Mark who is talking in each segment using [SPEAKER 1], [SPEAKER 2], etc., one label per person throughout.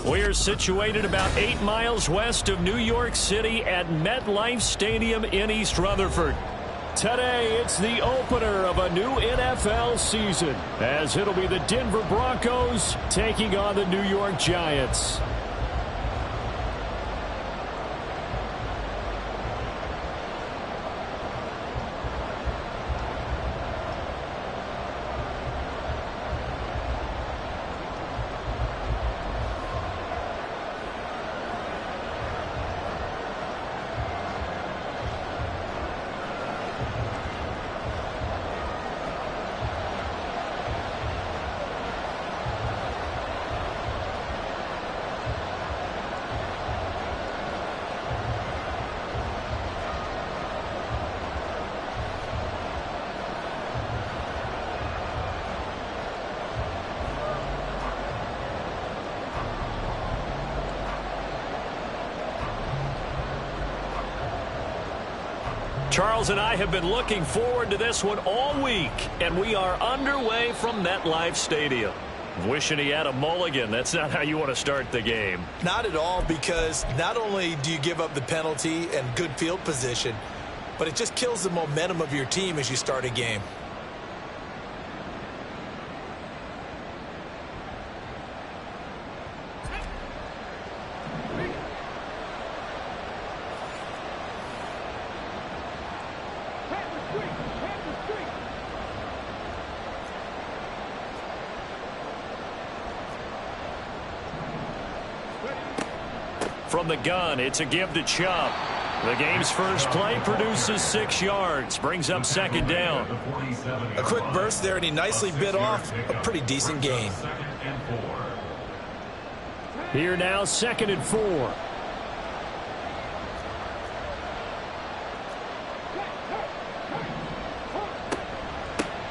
[SPEAKER 1] We're situated about 8 miles west of New York City at MetLife Stadium in East Rutherford. Today, it's the opener of a new NFL season, as it'll be the Denver Broncos taking on the New York Giants. Charles and I have been looking forward to this one all week, and we are underway from MetLife Stadium. Wishing he had a mulligan. That's not how you want to start the game.
[SPEAKER 2] Not at all, because not only do you give up the penalty and good field position, but it just kills the momentum of your team as you start a game.
[SPEAKER 1] From the gun, it's a give to Chubb. The game's first play produces 6 yards, brings up second down.
[SPEAKER 2] A quick burst there, and he nicely bit off a pretty decent gain.
[SPEAKER 1] Here now, 2nd and 4.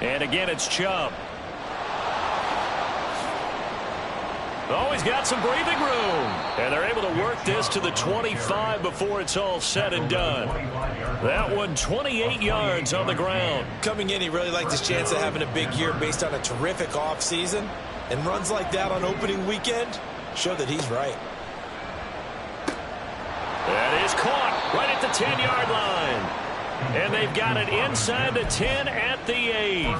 [SPEAKER 1] And again, it's Chubb. Oh, he's got some breathing room. And they're able to work this to the 25 before it's all said and done. That one, 28 yards on the ground.
[SPEAKER 2] Coming in, he really liked his chance of having a big year based on a terrific offseason. And runs like that on opening weekend show that he's right.
[SPEAKER 1] That is caught right at the 10-yard line. And they've got it inside the 10 at the 8.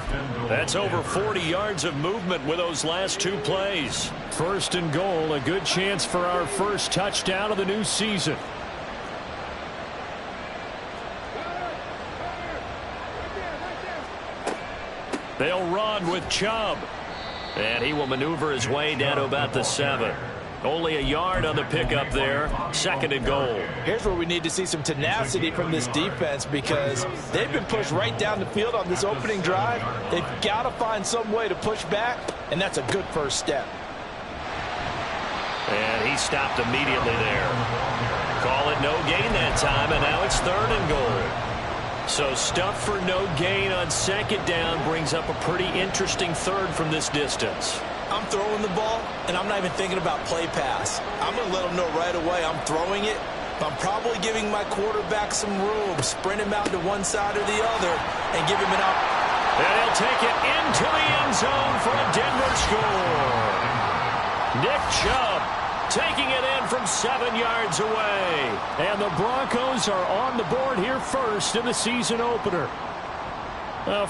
[SPEAKER 1] That's over 40 yards of movement with those last 2 plays. 1st and goal, a good chance for our first touchdown of the new season. They'll run with Chubb. And he will maneuver his way down to about the 7. Only a yard on the pickup there. 2nd and goal.
[SPEAKER 2] Here's where we need to see some tenacity from this defense, because they've been pushed right down the field on this opening drive. They've got to find some way to push back, and that's a good first step.
[SPEAKER 1] And he stopped immediately there. Call it no gain that time, and now it's 3rd and goal. So stuff for no gain on 2nd down brings up a pretty interesting 3rd from this distance.
[SPEAKER 2] I'm throwing the ball, and I'm not even thinking about play pass. I'm going to let them know right away I'm throwing it, but I'm probably giving my quarterback some room, sprint him out to one side or the other, and give him an out.
[SPEAKER 1] And he'll take it into the end zone for a Denver score. Nick Chubb taking it in from 7 yards away. And the Broncos are on the board here first in the season opener.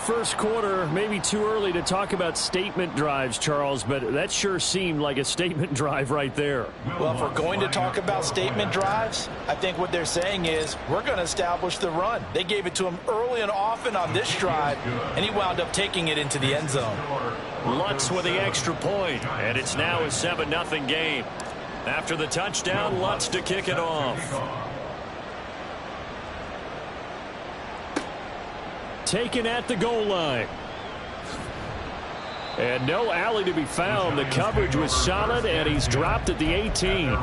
[SPEAKER 1] First quarter, maybe too early to talk about statement drives, Charles, but that sure seemed like a statement drive right there.
[SPEAKER 2] Well, if we're going to talk about statement drives, I think what they're saying is we're going to establish the run. They gave it to him early and often on this drive, and he wound up taking it into the end zone.
[SPEAKER 1] Lutz with the extra point, and it's now a 7-0 game. After the touchdown, Lutz to kick it off. Taken at the goal line. And no alley to be found. The coverage was solid, and he's dropped at the 18.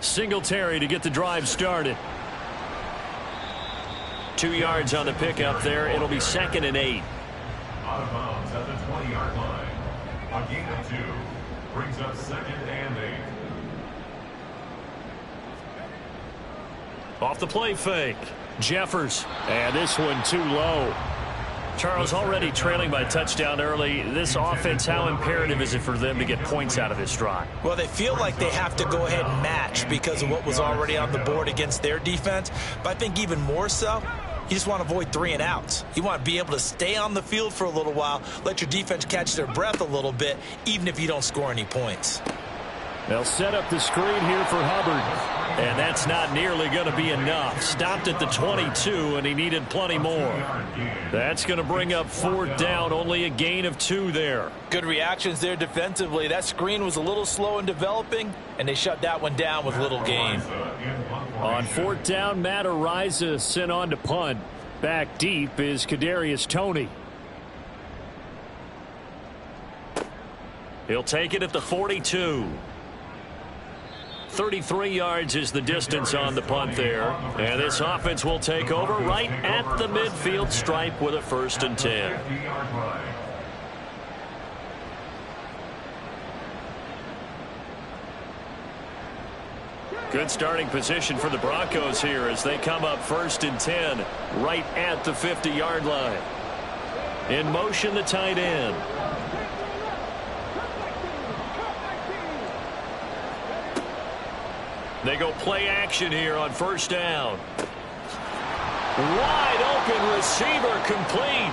[SPEAKER 1] Singletary to get the drive started. 2 yards on the pickup there. It'll be 2nd and 8.
[SPEAKER 3] Out of bounds at the 20-yard line. A gain of 2. Brings up 2nd and 8.
[SPEAKER 1] Off the play fake. Jeffers. And this one too low. Charles, already trailing by a touchdown early. This offense, how imperative is it for them to get points out of this drive?
[SPEAKER 2] Well, they feel like they have to go ahead and match because of what was already on the board against their defense. But I think even more so, you just want to avoid 3 and outs. You want to be able to stay on the field for a little while, let your defense catch their breath a little bit, even if you don't score any points.
[SPEAKER 1] They'll set up the screen here for Hubbard. And that's not nearly going to be enough. Stopped at the 22, and he needed plenty more. That's going to bring up 4th down, only a gain of 2 there.
[SPEAKER 2] Good reactions there defensively. That screen was a little slow in developing, and they shut that one down with little gain.
[SPEAKER 1] On 4th down, Matt Ariza sent on to punt. Back deep is Kadarius Toney. He'll take it at the 42. 33 yards is the distance on the punt there. And this offense will take over right at the midfield stripe with a 1st and 10. Good starting position for the Broncos here as they come up 1st and 10 right at the 50-yard line. In motion, the tight end. They go play action here on 1st down. Wide open receiver complete.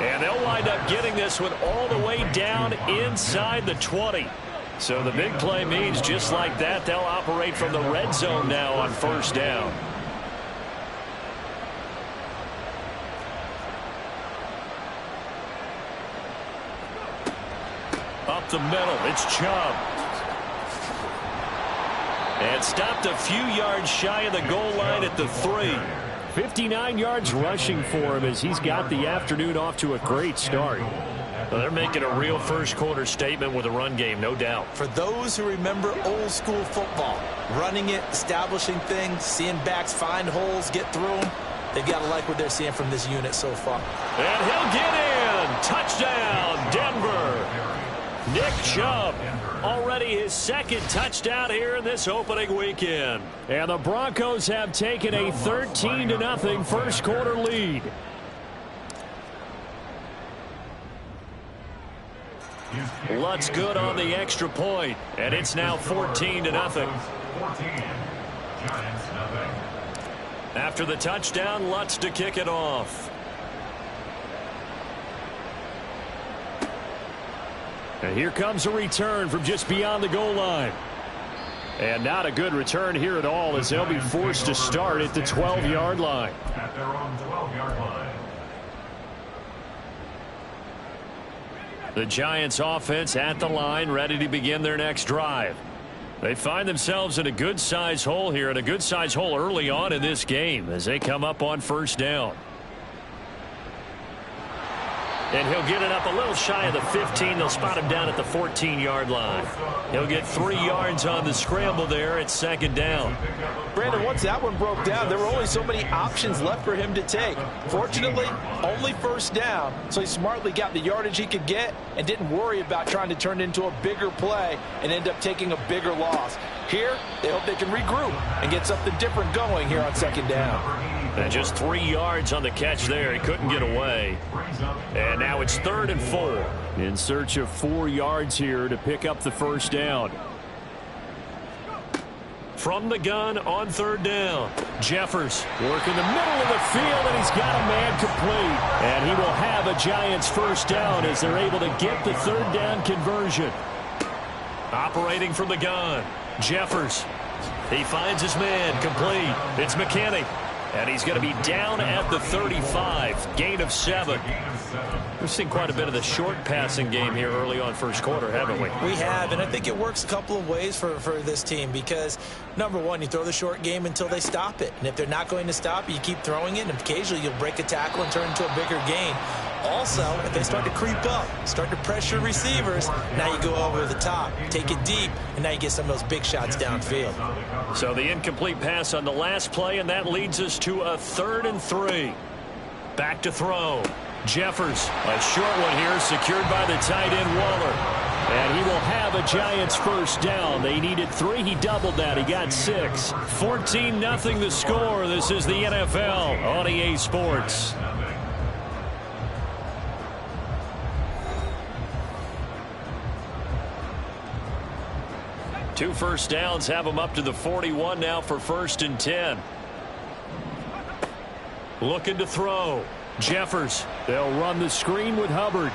[SPEAKER 1] And they'll wind up getting this one all the way down inside the 20. So the big play means just like that, they'll operate from the red zone now on 1st down. Up the middle, it's Chubb. And stopped a few yards shy of the goal line at the 3. 59 yards rushing for him as he's got the afternoon off to a great start. Well, they're making a real first-quarter statement with a run game, no doubt.
[SPEAKER 2] For those who remember old-school football, running it, establishing things, seeing backs find holes, get through them, they've got to like what they're seeing from this unit so far.
[SPEAKER 1] And he'll get in. Touchdown, Denver. Nick Chubb, already his 2nd touchdown here in this opening weekend. And the Broncos have taken a 13-0 first-quarter lead. Lutz good on the extra point, and it's now 14-0. After the touchdown, Lutz to kick it off. And here comes a return from just beyond the goal line. And not a good return here at all as they'll be forced to start at the 12-yard line.
[SPEAKER 3] At their own 12-yard line.
[SPEAKER 1] The Giants offense at the line, ready to begin their next drive. They find themselves in a good-sized hole here, and a good-sized hole early on in this game as they come up on 1st down. And he'll get it up a little shy of the 15. They'll spot him down at the 14-yard line. He'll get 3 yards on the scramble there at 2nd down.
[SPEAKER 2] Brandon, once that one broke down, there were only so many options left for him to take. Fortunately, only 1st down, so he smartly got the yardage he could get and didn't worry about trying to turn it into a bigger play and end up taking a bigger loss. Here, they hope they can regroup and get something different going here on 2nd down.
[SPEAKER 1] And just 3 yards on the catch there. He couldn't get away. And now it's 3rd and 4. In search of 4 yards here to pick up the 1st down. From the gun on 3rd down. Jeffers working the middle of the field, and he's got a man complete. And he will have a Giants 1st down as they're able to get the 3rd down conversion. Operating from the gun. Jeffers. He finds his man complete. It's McKinney. And he's going to be down at the 35. Gain of 7. We've seen quite a bit of the short passing game here early on first quarter, haven't we?
[SPEAKER 2] We have, and I think it works a couple of ways for this team because, number one, you throw the short game until they stop it. And if they're not going to stop it, you keep throwing it, and occasionally you'll break a tackle and turn it into a bigger gain. Also, if they start to creep up, start to pressure receivers, now you go over the top, take it deep, and now you get some of those big shots downfield.
[SPEAKER 1] So the incomplete pass on the last play, and that leads us to a 3rd and 3. Back to throw. Jeffers, a short one here, secured by the tight end Waller. And he will have a Giants first down. They needed 3. He doubled that. He got 6. 14-0 the score. This is the NFL on EA Sports. Two first downs have them up to the 41 now for 1st and 10. Looking to throw. Jeffers. They'll run the screen with Hubbard.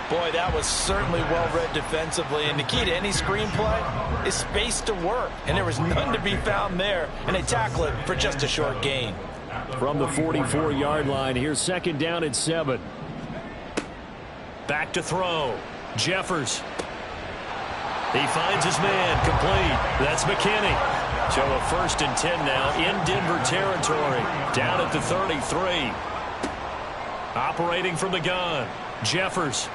[SPEAKER 2] Boy, that was certainly well-read defensively. And the key to any screenplay is space to work. And there was none to be found there. And they tackle it for just a short gain.
[SPEAKER 1] From the 44-yard line, here's 2nd down and 7. Back to throw. Jeffers. He finds his man, complete. That's McKinney. So a 1st and 10 now in Denver territory. Down at the 33. Operating from the gun. Jeffers.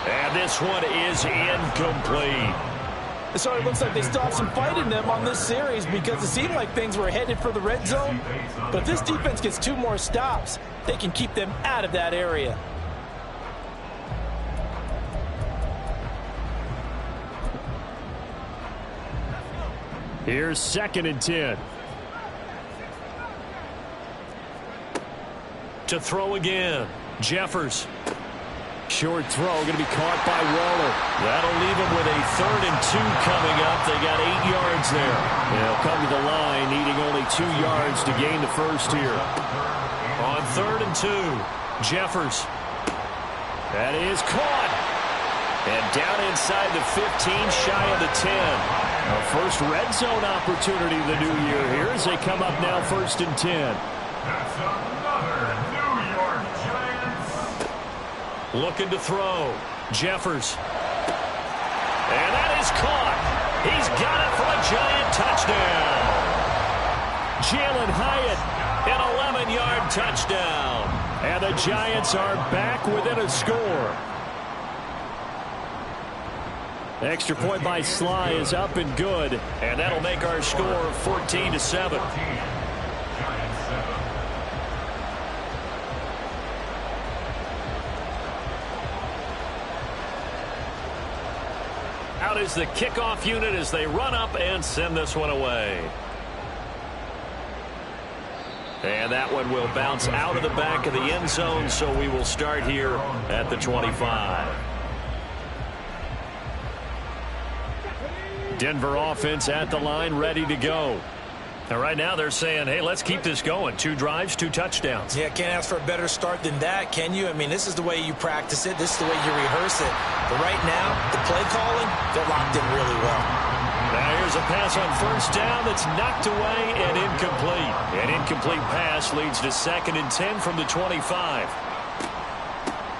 [SPEAKER 1] And this one is incomplete.
[SPEAKER 2] So it looks like they still have some fight in them on this series because it seemed like things were headed for the red zone. But if this defense gets 2 more stops, they can keep them out of that area.
[SPEAKER 1] Here's 2nd and 10. To throw again. Jeffers. Short throw going to be caught by Waller. That'll leave him with a 3rd and 2 coming up. They got 8 yards there. They'll come to the line needing only 2 yards to gain the first here. On 3rd and 2, Jeffers. That is caught. And down inside the 15, shy of the 10. A first red zone opportunity of the new year here as they come up now 1st and 10.
[SPEAKER 3] That's another New York Giants.
[SPEAKER 1] Looking to throw. Jeffers. And that is caught. He's got it for a Giant touchdown. Jalen Hyatt, an 11-yard touchdown. And the Giants are back within a score. Extra point by Sly is up and good. And that'll make our score 14-7. Out is the kickoff unit as they run up and send this one away. And that one will bounce out of the back of the end zone, so we will start here at the 25. Denver offense at the line, ready to go. And right now they're saying, hey, let's keep this going. 2 drives, 2 touchdowns.
[SPEAKER 2] Yeah, can't ask for a better start than that, can you? I mean, this is the way you practice it. This is the way you rehearse it. But right now, the play calling, they're locked in really well.
[SPEAKER 1] Now here's a pass on 1st down that's knocked away and incomplete. An incomplete pass leads to 2nd and 10 from the 25.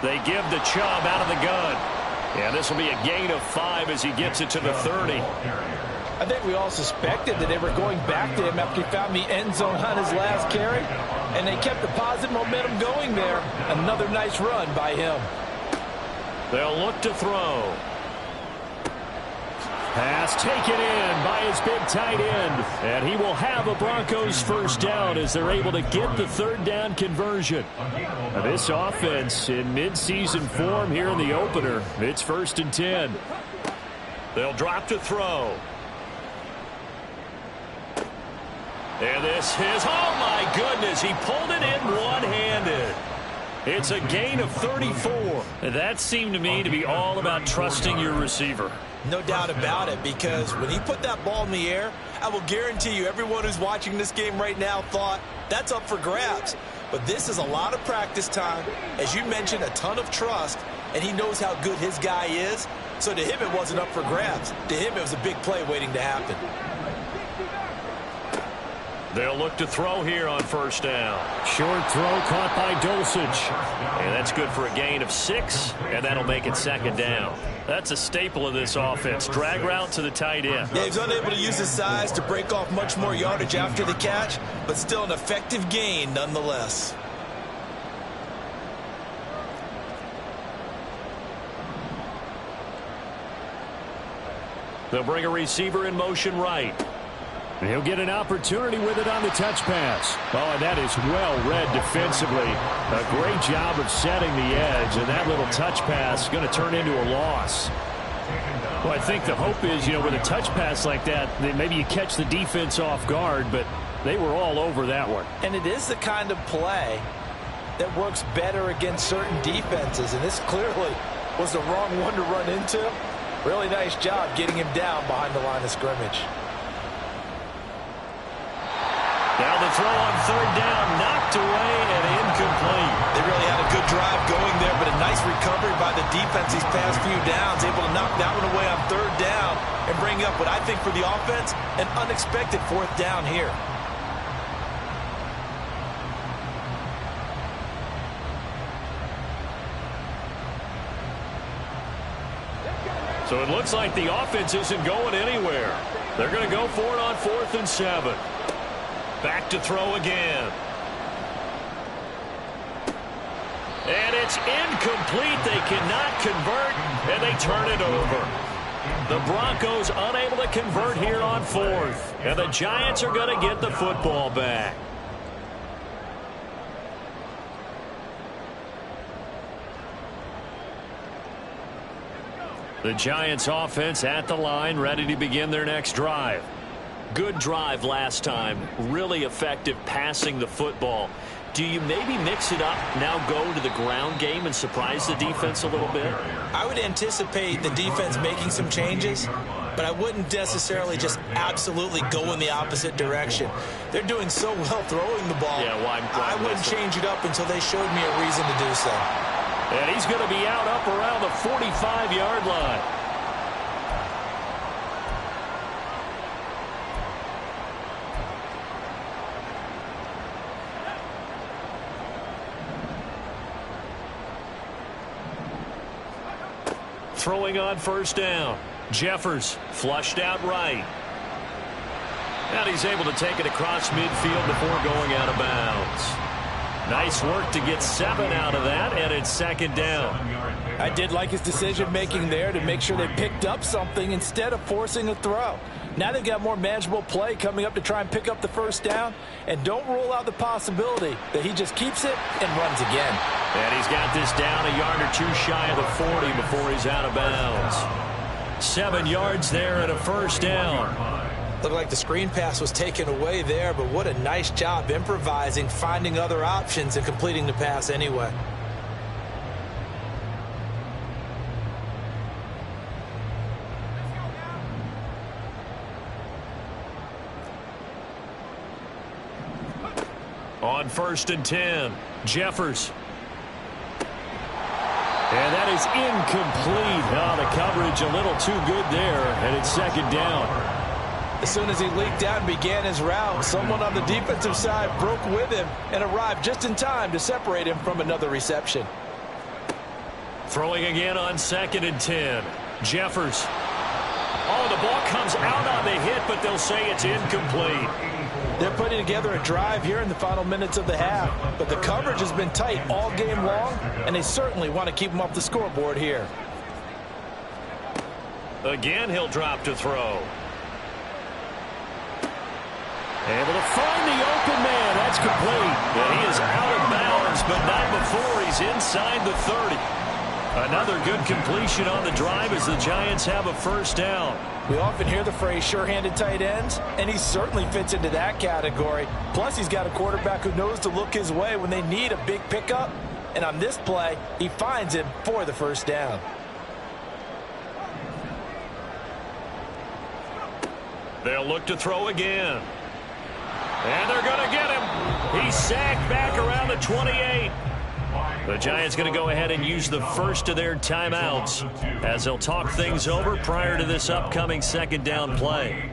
[SPEAKER 1] They give the Chubb out of the gun. And this will be a gain of 5 as he gets it to the 30.
[SPEAKER 2] I think we all suspected that they were going back to him after he found the end zone on his last carry. And they kept the positive momentum going there. Another nice run by him.
[SPEAKER 1] They'll look to throw. Pass taken in by his big tight end. And he will have a Broncos first down as they're able to get the 3rd down conversion. Now this offense in midseason form here in the opener. It's 1st and 10. They'll drop to throw. And this is, oh my goodness, he pulled it in one-handed. It's a gain of 34. That seemed to me to be all about trusting your receiver.
[SPEAKER 2] No doubt about it, because when he put that ball in the air, I will guarantee you everyone who's watching this game right now thought that's up for grabs. But this is a lot of practice time. As you mentioned, a ton of trust, and he knows how good his guy is. So to him, it wasn't up for grabs. To him, it was a big play waiting to happen.
[SPEAKER 1] They'll look to throw here on 1st down. Short throw caught by Dulcich. And that's good for a gain of 6, and that'll make it 2nd down. That's a staple of this offense. Drag route to the tight end.
[SPEAKER 2] Yeah, he's unable to use his size to break off much more yardage after the catch, but still an effective gain nonetheless.
[SPEAKER 1] They'll bring a receiver in motion right. And he'll get an opportunity with it on the touch pass. Oh, and that is well read defensively. A great job of setting the edge, and that little touch pass is going to turn into a loss. Well, I think the hope is, with a touch pass like that, that maybe you catch the defense off guard, but they were all over that one.
[SPEAKER 2] And it is the kind of play that works better against certain defenses, and this clearly was the wrong one to run into. Really nice job getting him down behind the line of scrimmage.
[SPEAKER 1] Now the throw on third down, knocked away and incomplete.
[SPEAKER 2] They really had a good drive going there, but a nice recovery by the defense these past few downs, able to knock that one away on third down and bring up what I think for the offense, an unexpected fourth down here.
[SPEAKER 1] So it looks like the offense isn't going anywhere. They're going to go for it on 4th and 7. Back to throw again. And it's incomplete. They cannot convert, and they turn it over. The Broncos unable to convert here on 4th. And the Giants are going to get the football back. The Giants offense at the line, ready to begin their next drive. Good drive last time. Really effective passing the football. Do you maybe mix it up, now go to the ground game and surprise the defense a little bit?
[SPEAKER 2] I would anticipate the defense making some changes, but I wouldn't necessarily just absolutely go in the opposite direction. They're doing so well throwing the ball.
[SPEAKER 1] Yeah, why
[SPEAKER 2] I wouldn't change it up until they showed me a reason to do so.
[SPEAKER 1] And he's going to be out up around the 45-yard line. Throwing on first down. Jeffers flushed out right. And he's able to take it across midfield before going out of bounds. Nice work to get 7 out of that, and it's 2nd down.
[SPEAKER 2] I did like his decision-making there to make sure they picked up something instead of forcing a throw. Now they've got more manageable play coming up to try and pick up the first down, and don't rule out the possibility that he just keeps it and runs again.
[SPEAKER 1] And he's got this down a yard or two shy of the 40 before he's out of bounds. 7 yards there and a first down.
[SPEAKER 2] Looked like the screen pass was taken away there, but what a nice job improvising, finding other options, and completing the pass anyway.
[SPEAKER 1] On 1st and 10, Jeffers. And that is incomplete. Oh, the coverage a little too good there, and it's 2nd down.
[SPEAKER 2] As soon as he leaked out and began his route, someone on the defensive side broke with him and arrived just in time to separate him from another reception.
[SPEAKER 1] Throwing again on 2nd and 10. Jeffers. Oh, the ball comes out on the hit, but they'll say it's incomplete.
[SPEAKER 2] They're putting together a drive here in the final minutes of the half, but the coverage has been tight all game long, and they certainly want to keep him off the scoreboard here.
[SPEAKER 1] Again, he'll drop to throw. Able to find the open man. That's complete. And he is out of bounds, but not before he's inside the 30. Another good completion on the drive as the Giants have a first down.
[SPEAKER 2] We often hear the phrase sure-handed tight ends, and he certainly fits into that category. Plus, he's got a quarterback who knows to look his way when they need a big pickup. And on this play, he finds him for the first down.
[SPEAKER 1] They'll look to throw again. And they're going to get him. He's sacked back around the 28. The Giants going to go ahead and use the first of their timeouts as they'll talk things over prior to this upcoming 2nd down play.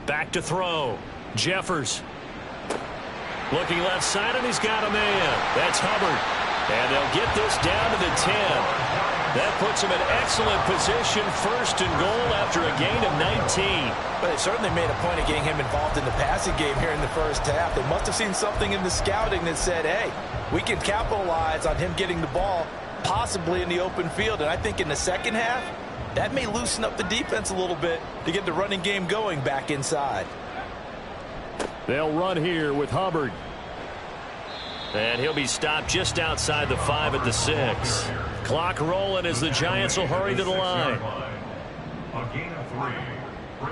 [SPEAKER 1] Back to throw. Jeffers. Looking left side, and he's got a man. That's Hubbard. And they'll get this down to the 10. That puts him in excellent position, first and goal after a gain of 19.
[SPEAKER 2] But they certainly made a point of getting him involved in the passing game here in the first half. They must have seen something in the scouting that said, hey, we can capitalize on him getting the ball possibly in the open field. And I think in the second half, that may loosen up the defense a little bit to get the running game going back inside.
[SPEAKER 1] They'll run here with Hubbard. And he'll be stopped just outside the 5 at the 6. Clock rolling as the Giants will hurry to the line.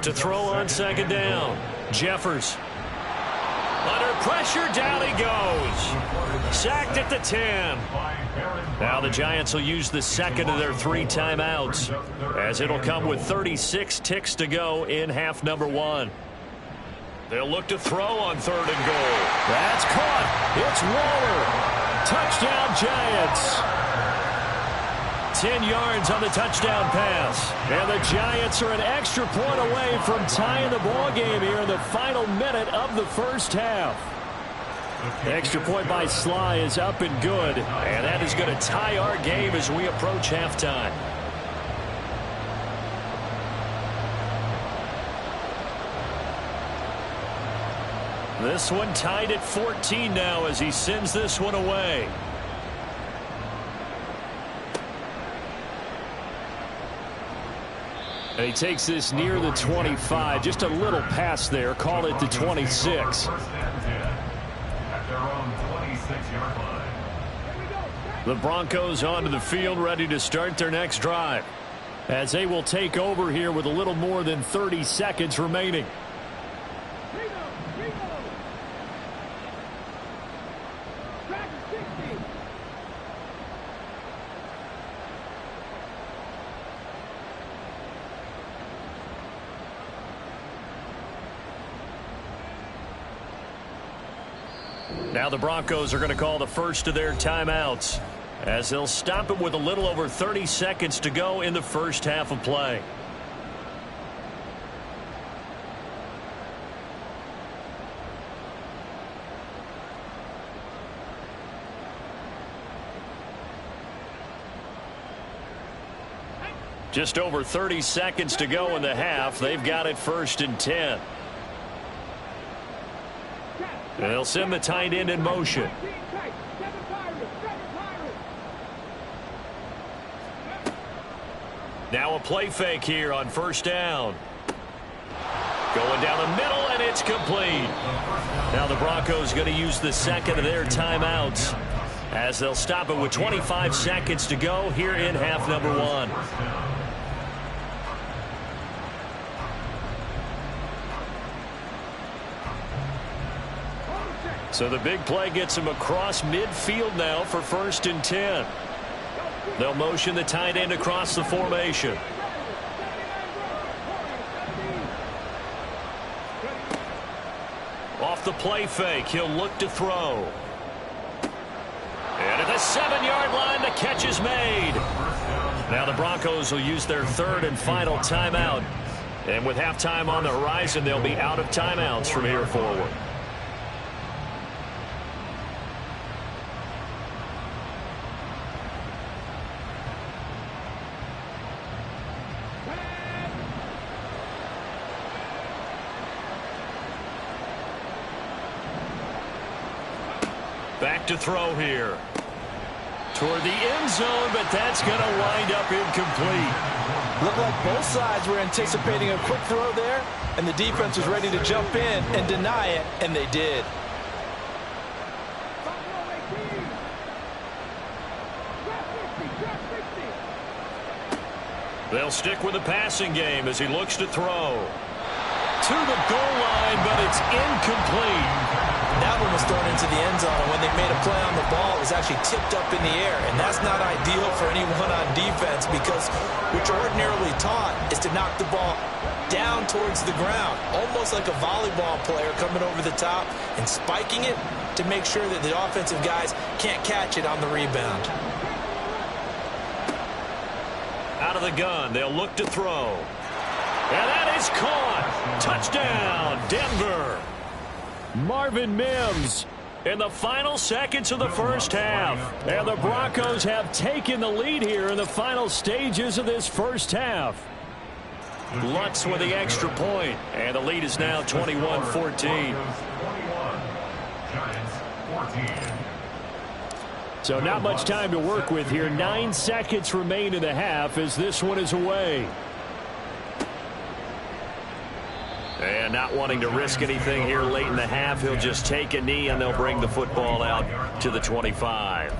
[SPEAKER 1] To throw on second down. Jeffers. Under pressure, down he goes. Sacked at the 10. Now the Giants will use the second of their 3 timeouts, as it'll come with 36 ticks to go in half number 1. They'll look to throw on 3rd and goal. That's caught. It's Waller. Touchdown, Giants. 10 yards on the touchdown pass. And the Giants are an extra point away from tying the ball game here in the final minute of the first half. The extra point by Sly is up and good. And that is going to tie our game as we approach halftime. This one tied at 14 now as he sends this one away. And he takes this near the 25. Just a little pass there. Call it the 26. The Broncos onto the field, ready to start their next drive, as they will take over here with a little more than 30 seconds remaining. Now the Broncos are going to call the first of their timeouts, as they'll stop it with a little over 30 seconds to go in the first half of play. Just over 30 seconds to go in the half. They've got it 1st and 10. And they'll send the tight end in motion. Now a play fake here on 1st down. Going down the middle, and it's complete. Now the Broncos going to use the second of their timeouts, as they'll stop it with 25 seconds to go here in half number 1. So the big play gets him across midfield now for 1st and 10. They'll motion the tight end across the formation. Off the play fake, he'll look to throw. And at the 7-yard line, the catch is made. Now the Broncos will use their 3rd and final timeout. And with halftime on the horizon, they'll be out of timeouts from here forward. Back to throw here. Toward the end zone, but that's going to wind up incomplete.
[SPEAKER 2] Looked like both sides were anticipating a quick throw there, and the defense was ready to jump in and deny it, and they did.
[SPEAKER 1] They'll stick with the passing game as he looks to throw. To the goal line, but it's incomplete.
[SPEAKER 2] That one was thrown into the end zone, and when they made a play on the ball, it was actually tipped up in the air, and that's not ideal for anyone on defense, because what you're ordinarily taught is to knock the ball down towards the ground, almost like a volleyball player coming over the top and spiking it to make sure that the offensive guys can't catch it on the rebound.
[SPEAKER 1] Out of the gun, they'll look to throw. And that is caught. Touchdown, Denver. Marvin Mims In the final seconds of the first half. And the Broncos have taken the lead here in the final stages of this first half. Lutz with the extra point, and the lead is now 21-14. So not much time to work with here. 9 seconds remain in the half as this one is away. And not wanting to risk anything here late in the half, he'll just take a knee and they'll bring the football out to the 25.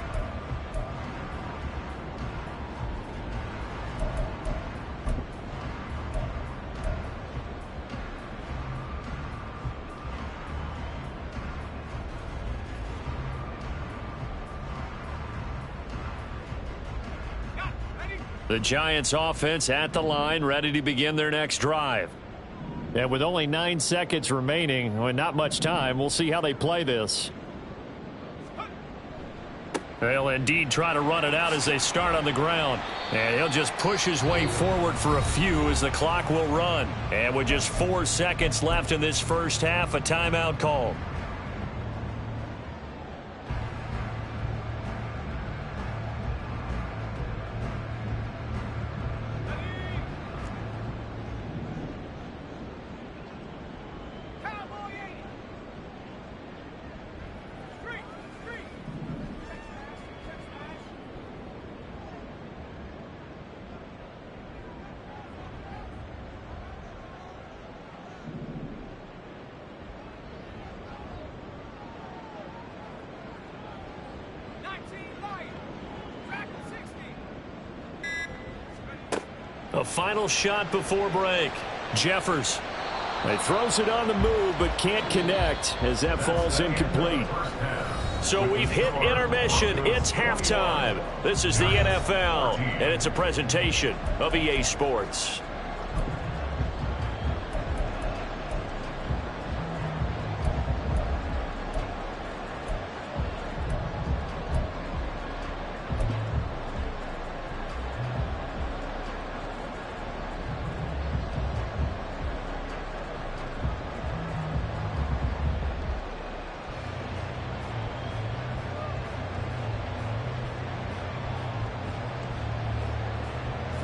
[SPEAKER 1] The Giants offense at the line, ready to begin their next drive. And with only 9 seconds remaining, and not much time, we'll see how they play this. They'll indeed try to run it out as they start on the ground. And he'll just push his way forward for a few as the clock will run. And with just 4 seconds left in this first half, a timeout call. A final shot before break. Jeffers. He throws it on the move but can't connect as that falls incomplete. So we've hit intermission. It's halftime. This is the NFL, and it's a presentation of EA Sports.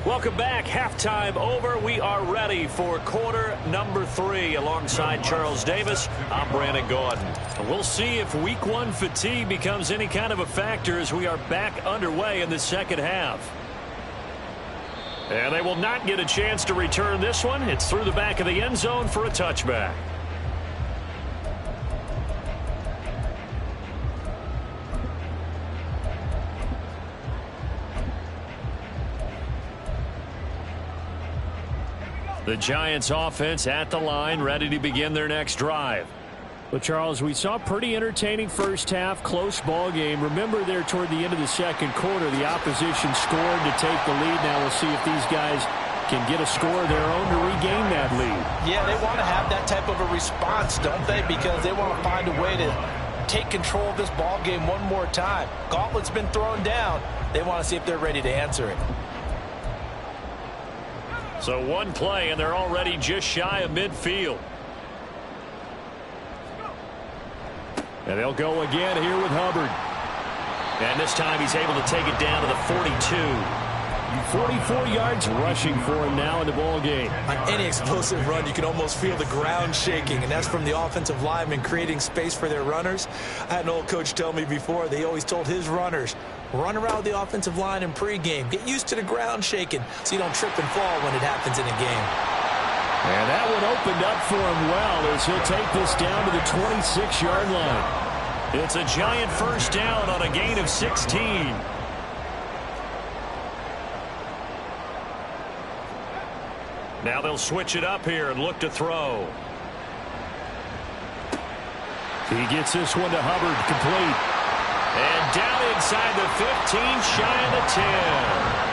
[SPEAKER 1] Welcome back. Halftime over. We are ready for quarter number 3. Alongside Charles Davis, I'm Brandon Gordon. We'll see if week 1 fatigue becomes any kind of a factor as we are back underway in the second half. And they will not get a chance to return this one. It's through the back of the end zone for a touchback. The Giants offense at the line, ready to begin their next drive. Well, Charles, we saw a pretty entertaining first half, close ball game. Remember there toward the end of the second quarter, the opposition scored to take the lead. Now we'll see if these guys can get a score of their own to regain that lead.
[SPEAKER 2] Yeah, they want to have that type of a response, don't they? Because they want to find a way to take control of this ball game one more time. Gauntlet's been thrown down. They want to see if they're ready to answer it.
[SPEAKER 1] So one play, and they're already just shy of midfield. And they'll go again here with Hubbard. And this time he's able to take it down to the 42. 44 yards rushing for him now in the ball game.
[SPEAKER 2] On any explosive run, you can almost feel the ground shaking, and that's from the offensive linemen creating space for their runners. I had an old coach tell me before, they always told his runners, run around the offensive line in pregame. Get used to the ground shaking so you don't trip and fall when it happens in a game.
[SPEAKER 1] And that one opened up for him well as he'll take this down to the 26-yard line. It's a Giant first down on a gain of 16. Now they'll switch it up here and look to throw. He gets this one to Hubbard, complete. And down inside the 15, shy of the 10.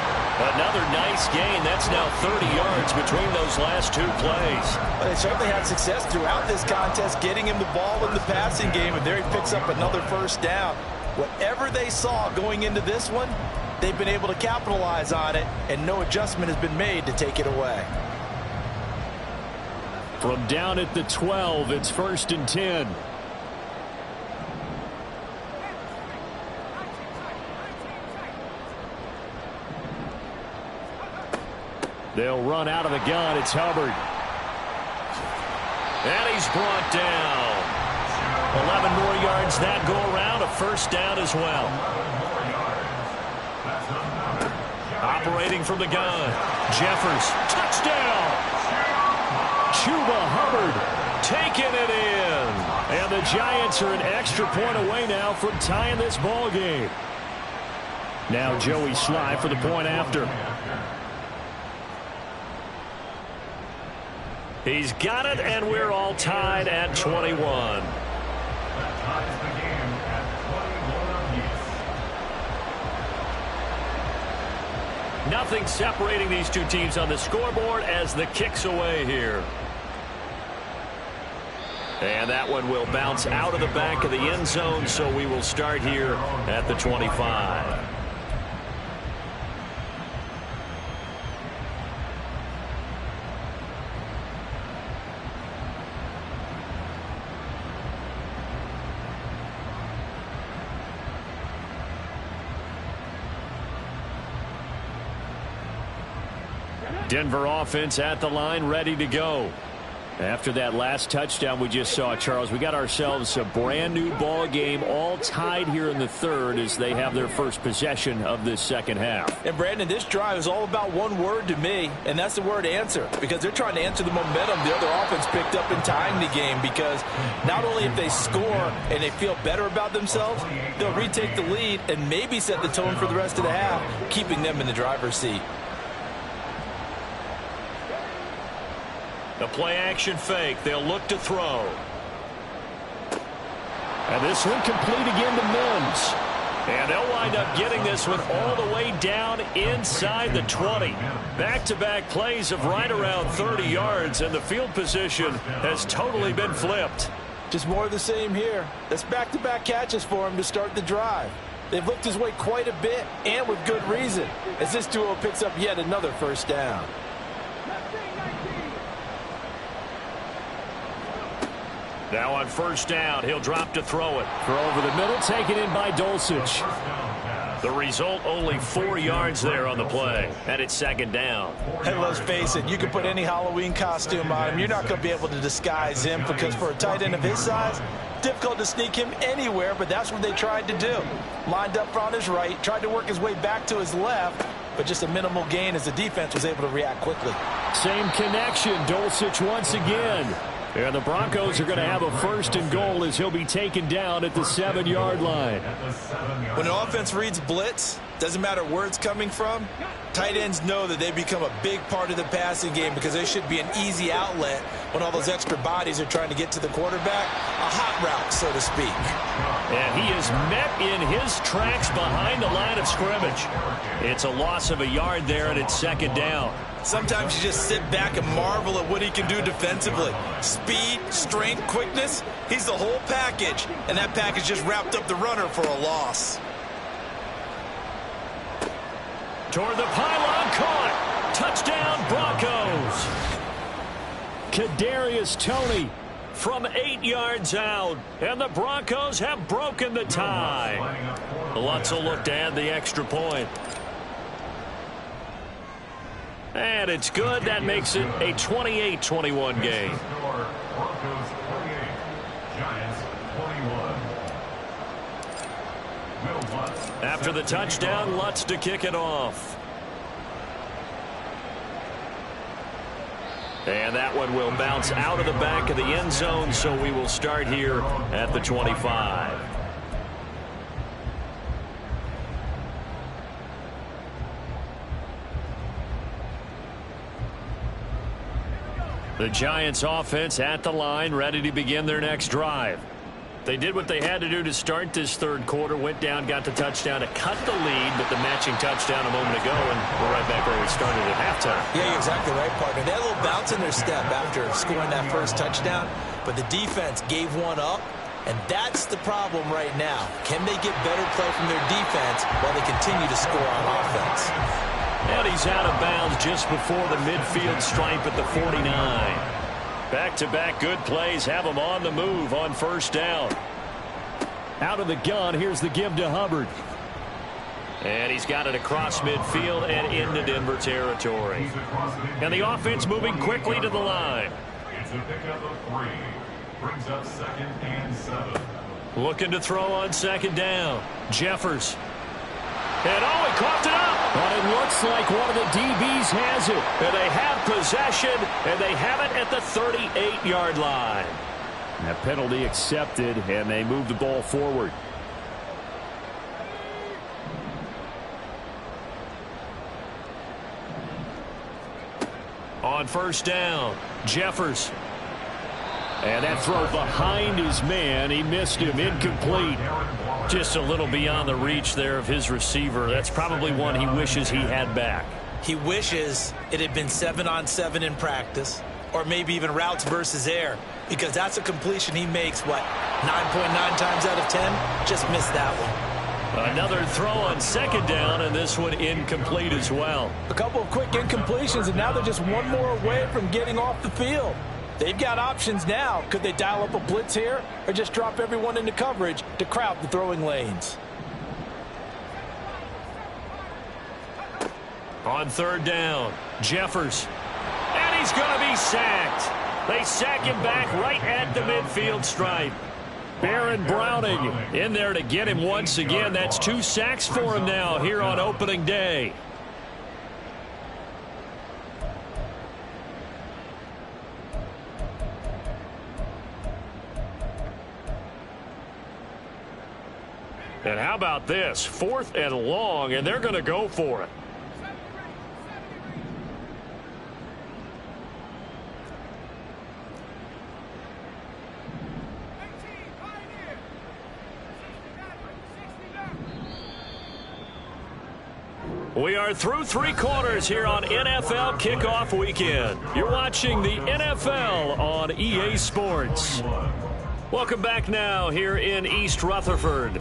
[SPEAKER 1] Another nice gain. That's now 30 yards between those last 2 plays.
[SPEAKER 2] Well, they certainly had success throughout this contest, getting him the ball in the passing game, and there he picks up another first down. Whatever they saw going into this one, they've been able to capitalize on it, and no adjustment has been made to take it away.
[SPEAKER 1] From down at the 12, it's 1st and 10. They'll run out of the gun. It's Hubbard. And he's brought down. 11 more yards that go around. A first down as well. Operating from the gun. Jeffers. Touchdown. Chuba Hubbard taking it in. And the Giants are an extra point away now from tying this ball game. Now Joey Sly for the point after. He's got it, and we're all tied at 21.
[SPEAKER 3] That ties the game at 21 apiece.
[SPEAKER 1] Nothing separating these two teams on the scoreboard as the kick's away here. And that one will bounce out of the back of the end zone, so we will start here at the 25. Denver offense at the line, ready to go. After that last touchdown we just saw, Charles, we got ourselves a brand new ball game, all tied here in the third as they have their first possession of this second half.
[SPEAKER 2] And Brandon, this drive is all about one word to me, and that's the word answer, because they're trying to answer the momentum the other offense picked up in tying the game, because not only if they score and they feel better about themselves, they'll retake the lead and maybe set the tone for the rest of the half, keeping them in the driver's seat.
[SPEAKER 1] The play-action fake. They'll look to throw. And this one complete again to Mims. And they'll wind up getting this one all the way down inside the 20. Back-to-back plays of right around 30 yards, and the field position has totally been flipped.
[SPEAKER 2] Just more of the same here. That's back-to-back catches for him to start the drive. They've looked his way quite a bit, and with good reason, as this duo picks up yet another first down.
[SPEAKER 1] Now on first down, he'll drop to throw it. Throw over the middle, taken in by Dulcich. The result, only 4 yards there on the play. And it's second down.
[SPEAKER 2] Hey, let's face it, you can put any Halloween costume on him. You're not going to be able to disguise him, because for a tight end of his size, difficult to sneak him anywhere, but that's what they tried to do. Lined up on his right, tried to work his way back to his left, but just a minimal gain as the defense was able to react quickly. Same connection, Dulcich once again.
[SPEAKER 1] And the Broncos are going to have a first and goal as he'll be taken down at the 7-yard line.
[SPEAKER 2] When the offense reads blitz, doesn't matter where it's coming from, tight ends know that they become a big part of the passing game, because they should be an easy outlet when all those extra bodies are trying to get to the quarterback. A hot route, so to speak.
[SPEAKER 1] And he is met in his tracks behind the line of scrimmage. It's a loss of a yard there, and it's second down.
[SPEAKER 2] Sometimes you just sit back and marvel at what he can do defensively. Speed, strength, quickness, he's the whole package. And that package just wrapped up the runner for a loss.
[SPEAKER 1] Toward the pylon, caught. Touchdown, Broncos. Kadarius Toney from 8 yards out. And the Broncos have broken the tie. Lutz will look to add the extra point. And it's good. That makes it a 28-21 game.
[SPEAKER 3] Broncos 28, Giants 21.
[SPEAKER 1] After the touchdown, Lutz to kick it off. And that one will bounce out of the back of the end zone, so we will start here at the 25. The Giants offense at the line, ready to begin their next drive. They did what they had to do to start this third quarter, went down, got the touchdown to cut the lead, but the matching touchdown a moment ago, and we're right back where we started at halftime.
[SPEAKER 2] Yeah, you're exactly right, partner. They had a little bounce in their step after scoring that first touchdown, but the defense gave one up, and that's the problem right now. Can they get better play from their defense while they continue to score on offense?
[SPEAKER 1] And he's out of bounds just before the midfield stripe at the 49. Back-to-back good plays have him on the move on first down. Out of the gun, here's the give to Hubbard. And he's got it across midfield and into Denver territory. And the offense moving quickly to the line.
[SPEAKER 3] It's a pickup of 3. Brings up 2nd and 7.
[SPEAKER 1] Looking to throw on 2nd down. Jeffers. And oh, he coughed it up. But it looks like one of the DBs has it. And they have possession, and they have it at the 38-yard line. That penalty accepted, and they move the ball forward. On 1st down, Jeffers. And that throw behind his man. He missed him. Incomplete. Just a little beyond the reach there of his receiver. That's probably one he wishes he had back.
[SPEAKER 2] He wishes it had been 7-on-7 in practice, or maybe even routes versus air, because that's a completion he makes, 9.9 times out of 10? Just missed that one.
[SPEAKER 1] Another throw on 2nd down, and this one incomplete as well.
[SPEAKER 2] A couple of quick incompletions, and now they're just one more away from getting off the field. They've got options now. Could they dial up a blitz here, or just drop everyone into coverage to crowd the throwing lanes?
[SPEAKER 1] On 3rd down, Jeffers. And he's going to be sacked. They sack him back right at the midfield stripe. Baron Browning in there to get him once again. That's 2 sacks for him now here on opening day. And how about this? 4th and long, and they're going to go for it. We are through 3 quarters here on NFL Kickoff Weekend. You're watching the NFL on EA Sports. Welcome back now here in East Rutherford.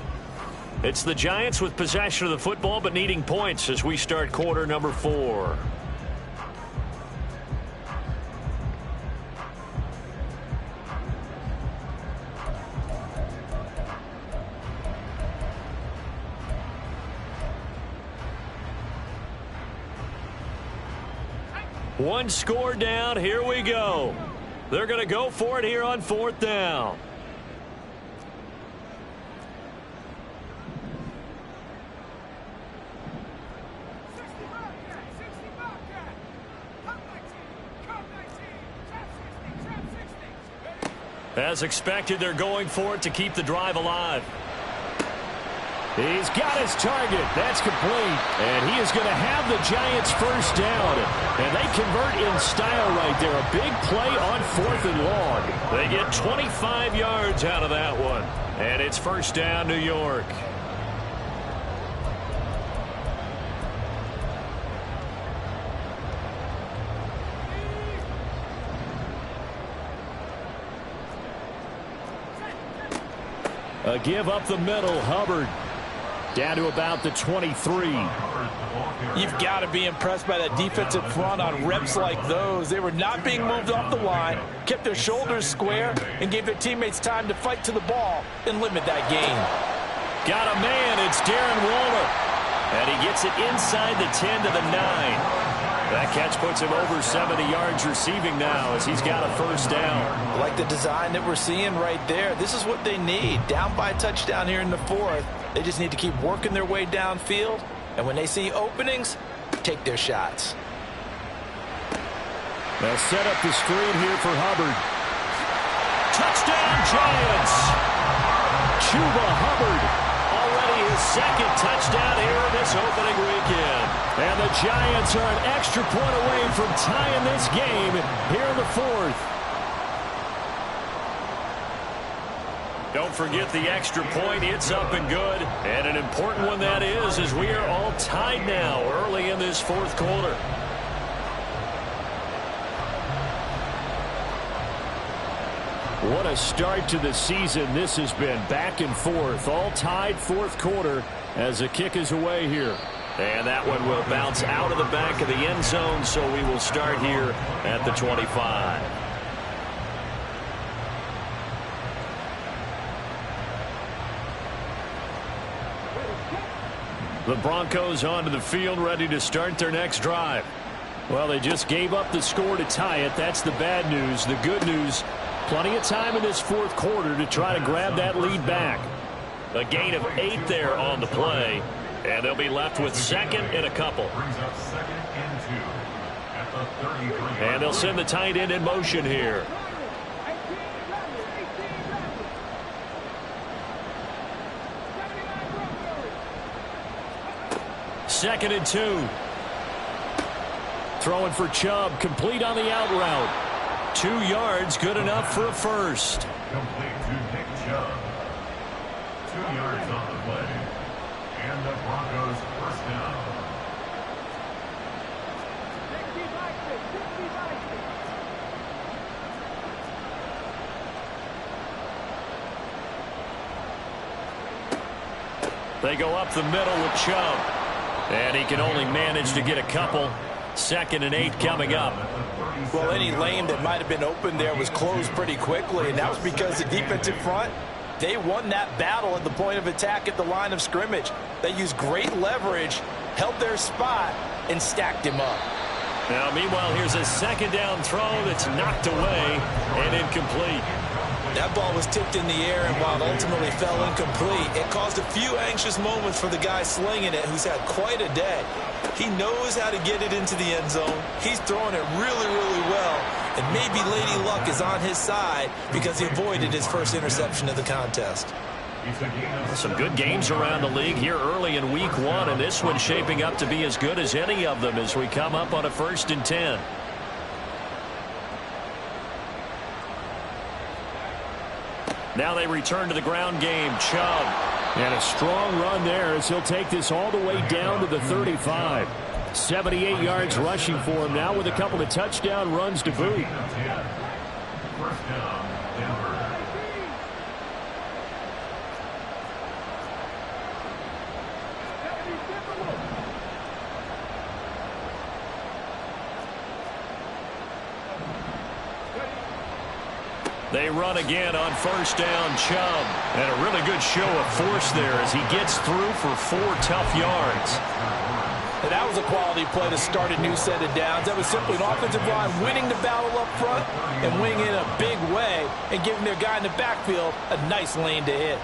[SPEAKER 1] It's the Giants with possession of the football but needing points as we start quarter number 4. One score down. Here we go. They're going to go for it here on 4th down. As expected, they're going for it to keep the drive alive. He's got his target. That's complete. And he is going to have the Giants first down. And they convert in style right there. A big play on 4th and long. They get 25 yards out of that one. And it's first down, New York. A give up the middle, Hubbard. Down to about the 23.
[SPEAKER 2] You've got to be impressed by that defensive front on reps like those. They were not being moved off the line, kept their shoulders square, and gave their teammates time to fight to the ball and limit that gain.
[SPEAKER 1] Got a man. It's Darren Waller. And he gets it inside the 10 to the 9. That catch puts him over 70 yards receiving now as he's got a first down.
[SPEAKER 2] Like the design that we're seeing right there. This is what they need. Down by a touchdown here in the 4th. They just need to keep working their way downfield. And when they see openings, take their shots.
[SPEAKER 1] They'll set up the screen here for Hubbard. Touchdown, Giants! Chuba Hubbard. Already his 2nd touchdown here in this opening weekend. And the Giants are an extra point away from tying this game here in the 4th. Don't forget the extra point. It's up and good. And an important one that is, as we are all tied now early in this 4th quarter. What a start to the season this has been. Back and forth, all tied 4th quarter as the kick is away here. And that one will bounce out of the back of the end zone, so we will start here at the 25. The Broncos onto the field, ready to start their next drive. Well, they just gave up the score to tie it. That's the bad news. The good news, plenty of time in this fourth quarter to try to grab that lead back. A gain of 8 there on the play, and they'll be left with second and a couple.
[SPEAKER 3] Brings up 2nd and 2 at the 33.
[SPEAKER 1] And they'll send the tight end in motion here. Second and 2. Throwing for Chubb, complete on the out route. 2 yards, good enough for a first.
[SPEAKER 3] Complete to Nick Chubb. 2 yards on the play. And the Broncos first down.
[SPEAKER 1] They go up the middle with Chubb. And he can only manage to get a couple. 2nd and 8 coming up.
[SPEAKER 2] Well, any lane that might have been open there was closed pretty quickly, and that was because the defensive front, they won that battle at the point of attack at the line of scrimmage. They used great leverage, held their spot, and stacked him up.
[SPEAKER 1] Now, meanwhile, here's a 2nd down throw that's knocked away and incomplete.
[SPEAKER 2] That ball was tipped in the air, and while it ultimately fell incomplete, it caused a few anxious moments for the guy slinging it, who's had quite a day. He knows how to get it into the end zone. He's throwing it really, really well, and maybe Lady Luck is on his side because he avoided his first interception of the contest.
[SPEAKER 1] Some good games around the league here early in week 1, and this one's shaping up to be as good as any of them as we come up on a 1st and 10. Now they return to the ground game. Chubb. And a strong run there as he'll take this all the way down to the 35. 78 yards rushing for him now with a couple of touchdown runs to boot.
[SPEAKER 3] First down, Denver.
[SPEAKER 1] They run again on 1st down. Chubb. And a really good show of force there as he gets through for 4 tough yards.
[SPEAKER 2] And that was a quality play to start a new set of downs. That was simply an offensive line winning the battle up front and winning in a big way and giving their guy in the backfield a nice lane to hit.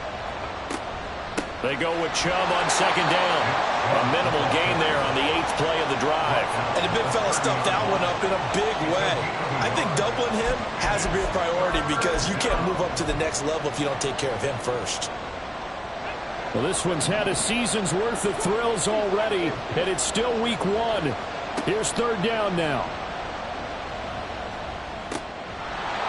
[SPEAKER 1] They go with Chubb on 2nd down. A minimal gain there on the 8th play of the drive.
[SPEAKER 2] And the big fella stuffed that one up in a big way. I think doubling him has to be a priority because you can't move up to the next level if you don't take care of him first.
[SPEAKER 1] Well, this one's had a season's worth of thrills already, and it's still week 1. Here's 3rd down now.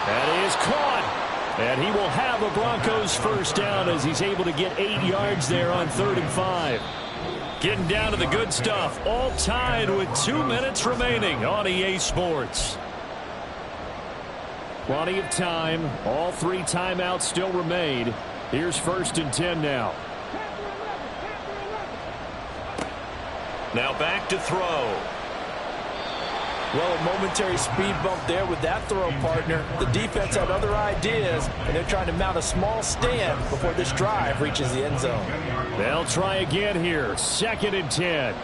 [SPEAKER 1] That is caught. And he will have a Broncos first down as he's able to get 8 yards there on 3rd and 5. Getting down to the good stuff. All tied with 2 minutes remaining on EA Sports. Plenty of time. All 3 timeouts still remain. Here's 1st and 10 now. Now back to throw.
[SPEAKER 2] Well, a momentary speed bump there with that throw, partner. The defense had other ideas, and they're trying to mount a small stand before this drive reaches the end zone.
[SPEAKER 1] They'll try again here. 2nd and 10.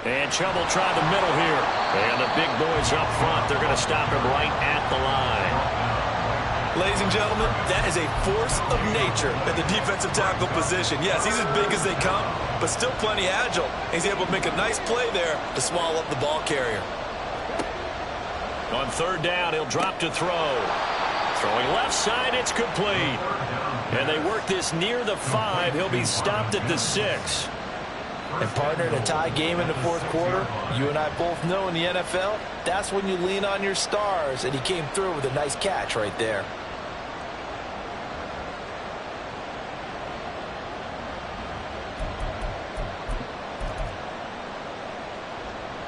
[SPEAKER 1] And Chubb will try the middle here. And the big boys up front, they're going to stop him right at the line.
[SPEAKER 2] Ladies and gentlemen, that is a force of nature at the defensive tackle position. Yes, he's as big as they come, but still plenty agile. He's able to make a nice play there to swallow up the ball carrier.
[SPEAKER 1] On 3rd down, he'll drop to throw. Throwing left side, it's complete. And they work this near the 5. He'll be stopped at the 6.
[SPEAKER 2] And partner, in a tie game in the 4th quarter, you and I both know in the NFL, that's when you lean on your stars, and he came through with a nice catch right there.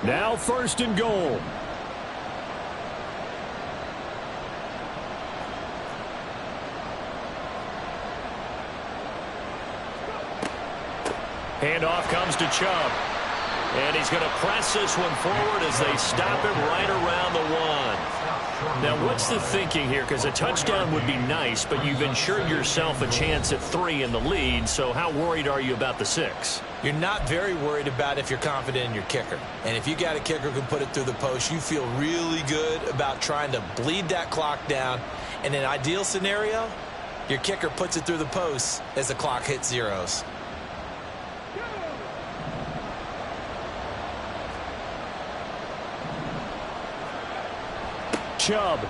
[SPEAKER 1] Now 1st and goal. Handoff comes to Chubb. And he's going to press this one forward as they stop him right around the 1. Now, what's the thinking here? Because a touchdown would be nice, but you've ensured yourself a chance at 3 in the lead, so how worried are you about the 6?
[SPEAKER 2] You're not very worried about if you're confident in your kicker. And if you got a kicker who can put it through the post, you feel really good about trying to bleed that clock down. In an ideal scenario, your kicker puts it through the post as the clock hits zeros.
[SPEAKER 1] Chubb.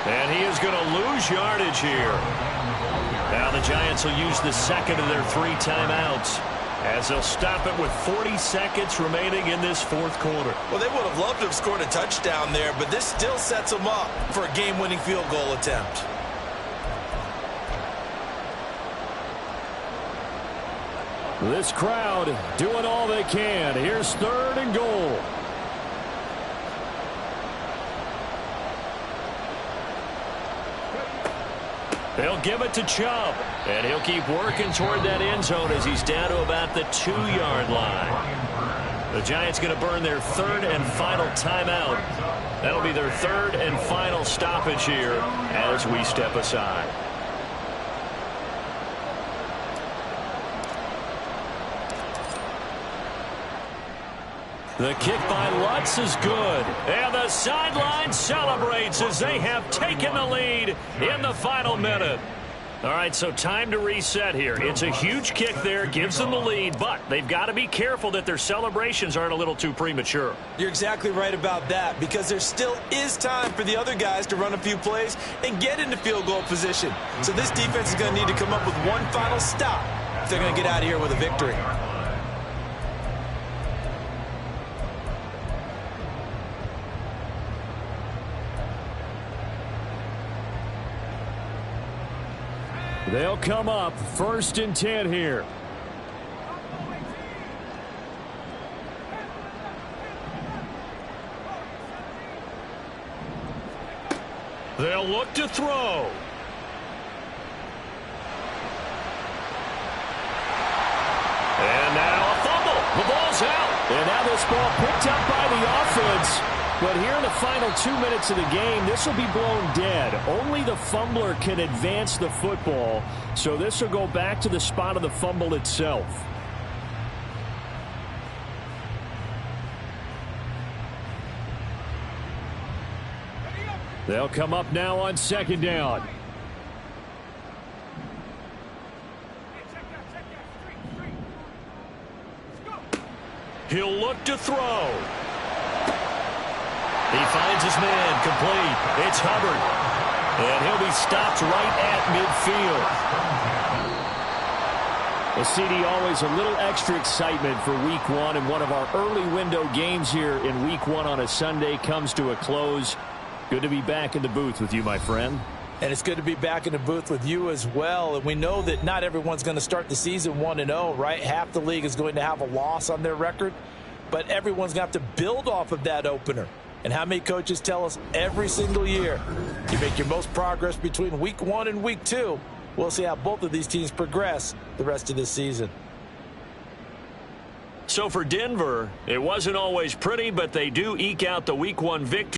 [SPEAKER 1] And he is going to lose yardage here. Now the Giants will use the second of their 3 timeouts as they'll stop it with 40 seconds remaining in this 4th quarter.
[SPEAKER 2] Well, they would have loved to have scored a touchdown there, but this still sets them up for a game-winning field goal attempt.
[SPEAKER 1] This crowd doing all they can. Here's 3rd and goal. They'll give it to Chubb, and he'll keep working toward that end zone as he's down to about the 2-yard line. The Giants going to burn their 3rd and final timeout. That'll be their 3rd and final stoppage here as we step aside. The kick by Lutz is good. And the sideline celebrates as they have taken the lead in the final minute. All right, so time to reset here. It's a huge kick there, gives them the lead, but they've got to be careful that their celebrations aren't a little too premature.
[SPEAKER 2] You're exactly right about that, because there still is time for the other guys to run a few plays and get into field goal position. So this defense is going to need to come up with one final stop if they're going to get out of here with a victory.
[SPEAKER 1] They'll come up 1st and 10 here. They'll look to throw. And now a fumble. The ball's out. And now this ball picked up by the offense. But here in the final 2 minutes of the game, this will be blown dead. Only the fumbler can advance the football, so this will go back to the spot of the fumble itself. They'll come up now on 2nd down. He'll look to throw. He finds his man complete. It's Hubbard. And he'll be stopped right at midfield. Well, CD, always a little extra excitement for Week 1. And one of our early window games here in Week 1 on a Sunday comes to a close. Good to be back in the booth with you, my friend.
[SPEAKER 2] And it's good to be back in the booth with you as well. And we know that not everyone's going to start the season 1-0, right? Half the league is going to have a loss on their record. But everyone's going to have to build off of that opener. And how many coaches tell us every single year, you make your most progress between Week 1 and Week 2. We'll see how both of these teams progress the rest of this season.
[SPEAKER 1] So for Denver, it wasn't always pretty, but they do eke out the Week 1 victory.